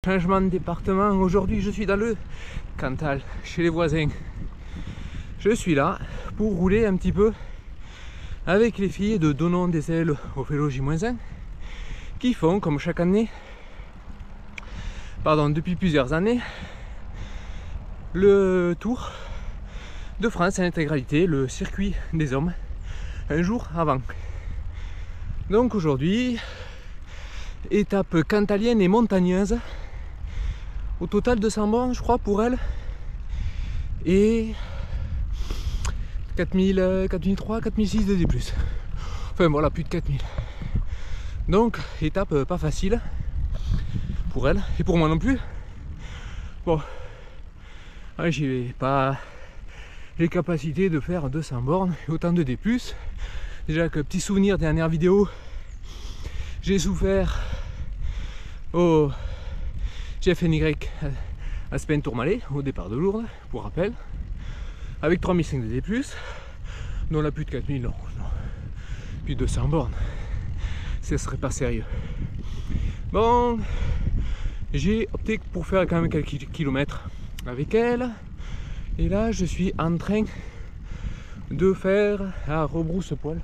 changement de département. Aujourd'hui, je suis dans le Cantal, chez les voisins. Je suis là pour rouler un petit peu avec les filles de Donnons des ailes au vélo J-1 qui font, comme chaque année, depuis plusieurs années, le tour de France en intégralité, le circuit des hommes, un jour avant. Donc aujourd'hui, étape cantalienne et montagneuse, au total 200 bornes je crois pour elle, et 4003, 4006 de D+. Enfin voilà, plus de 4000. Donc étape pas facile pour elle et pour moi non plus. Bon, j'ai pas les capacités de faire 200 bornes et autant de D+. Déjà que petit souvenir, dernière vidéo, j'ai souffert au GFNY à Spain-Tourmalet au départ de Lourdes, pour rappel, avec 3500 de D+, non là plus de 4000, non, plus de 200 bornes, ce serait pas sérieux. Bon, j'ai opté pour faire quand même quelques kilomètres avec elle, et là je suis en train de faire à rebrousse-poil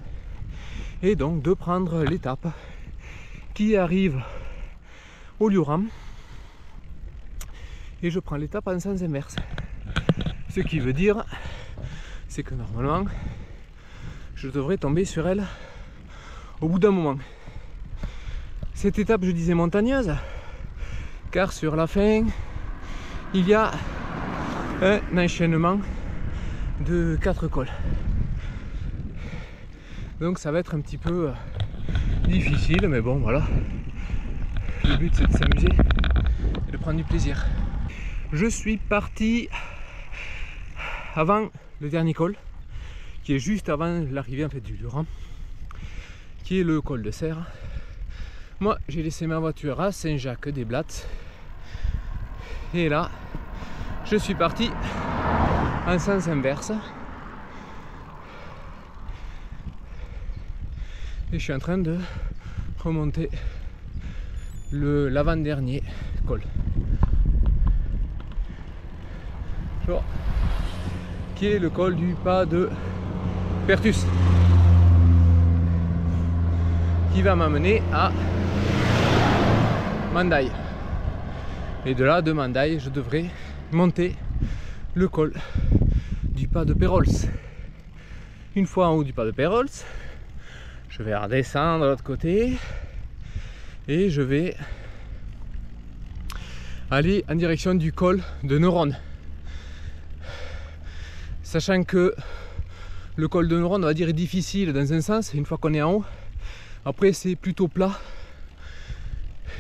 et donc de prendre l'étape qui arrive au Lioram, et je prends l'étape en sens inverse, ce qui veut dire c'est que normalement je devrais tomber sur elle au bout d'un moment. Cette étape, je disais, montagneuse, car sur la fin il y a un enchaînement de 4 cols, donc ça va être un petit peu difficile, mais bon voilà, le but c'est de s'amuser et de prendre du plaisir. Je suis parti avant le dernier col, qui est juste avant l'arrivée en fait du Lioram, qui est le col de Serre. Moi j'ai laissé ma voiture à Saint-Jacques-des-Blats, et là je suis parti en sens inverse et je suis en train de remonter l'avant-dernier col, qui est le col du pas de Pertus, qui va m'amener à Mandaille, et de là de Mandaille je devrais monter le col du pas de Pérols. Une fois en haut du pas de Pérols, je vais redescendre de l'autre côté et je vais aller en direction du col de Neuronne, sachant que le col de Neuronne, on va dire, est difficile dans un sens une fois qu'on est en haut. Après c'est plutôt plat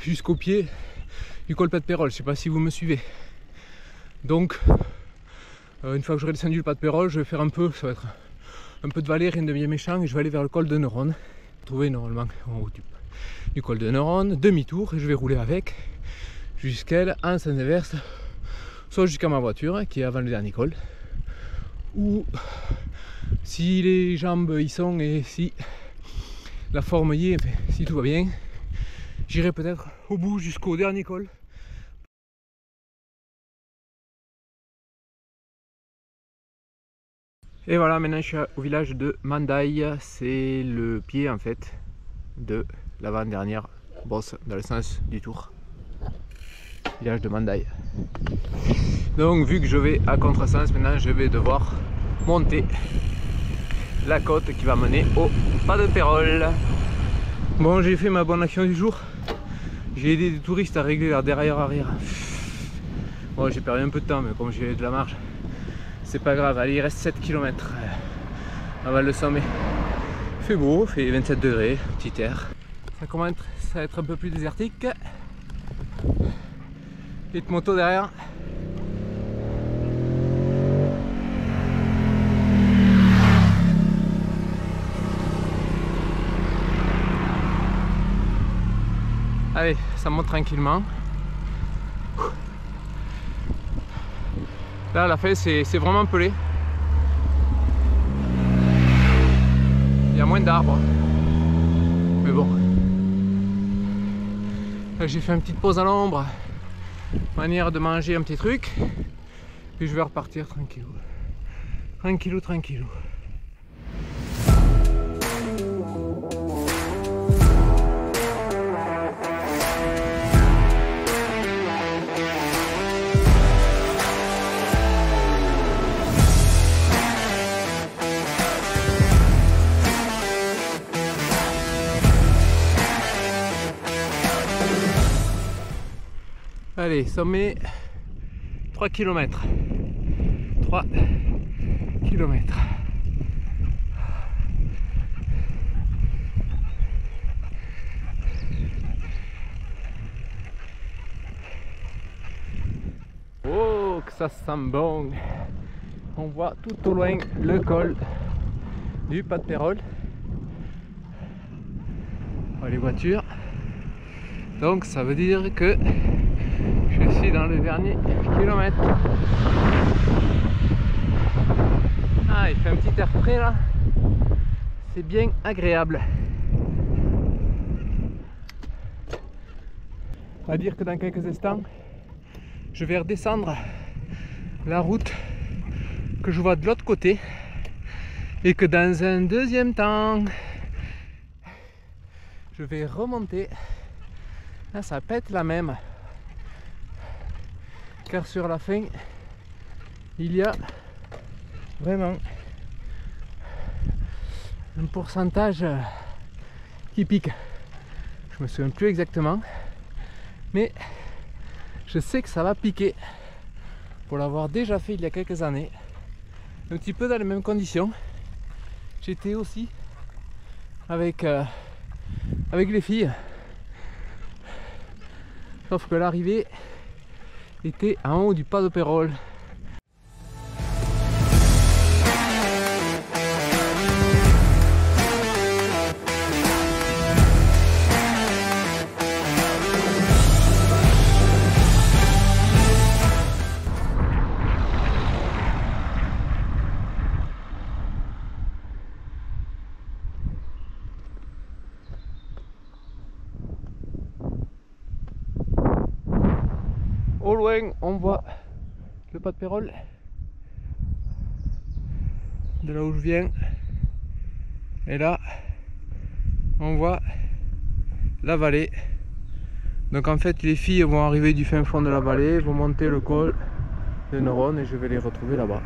jusqu'au pied du col pas de Pérols, je sais pas si vous me suivez. Donc une fois que j'aurai descendu le pas de Pérols, je vais faire un peu, ça va être un peu de vallée, rien de bien méchant, et je vais aller vers le col de Neuronne, trouver normalement en haut du col de Neuronne, demi-tour, et je vais rouler avec jusqu'elle en sens inverse, soit jusqu'à ma voiture qui est avant le dernier col, ou si les jambes y sont et si la forme y est, enfin, si tout va bien, j'irai peut-être au bout jusqu'au dernier col. Et voilà, maintenant je suis au village de Mandaille, c'est le pied en fait de l'avant-dernière bosse dans le sens du tour. Village de Mandaille. Donc vu que je vais à contresens, maintenant je vais devoir monter la côte qui va mener au pas de Pérols. Bon, j'ai fait ma bonne action du jour. J'ai aidé des touristes à régler leur dérailleur arrière. Bon, j'ai perdu un peu de temps, mais comme j'ai de la marge, c'est pas grave. Allez, il reste 7 km avant le sommet. Il fait beau, il fait 27 degrés, petit air. Ça commence à être un peu plus désertique. Petite moto derrière. Allez, ça monte tranquillement. Là, à la fin, c'est vraiment pelé. Il y a moins d'arbres. Mais bon. Là, j'ai fait une petite pause à l'ombre manière de manger un petit truc. Puis je vais repartir tranquillou. Tranquillou, tranquillou. Allez, sommet 3 km. 3 km. Oh, que ça sent bon! On voit tout au loin le col du Pas de Pérol. Oh, les voitures. Donc ça veut dire que je suis dans le dernier kilomètre. Ah, il fait un petit air frais là. C'est bien agréable. On va dire que dans quelques instants, je vais redescendre la route que je vois de l'autre côté. Et que dans un deuxième temps, je vais remonter. Là, ça peut être la même. Car sur la fin, il y a vraiment un pourcentage qui pique. Je me souviens plus exactement, mais je sais que ça va piquer pour l'avoir déjà fait il y a quelques années, un petit peu dans les mêmes conditions. J'étais aussi avec les filles, sauf que l'arrivée était en haut du Pas de Pérol. Au loin, on voit le Pas de Pérol, de là où je viens. Et là, on voit la vallée. Donc en fait, les filles vont arriver du fin fond de la vallée, vont monter le col de Neuron et je vais les retrouver là-bas.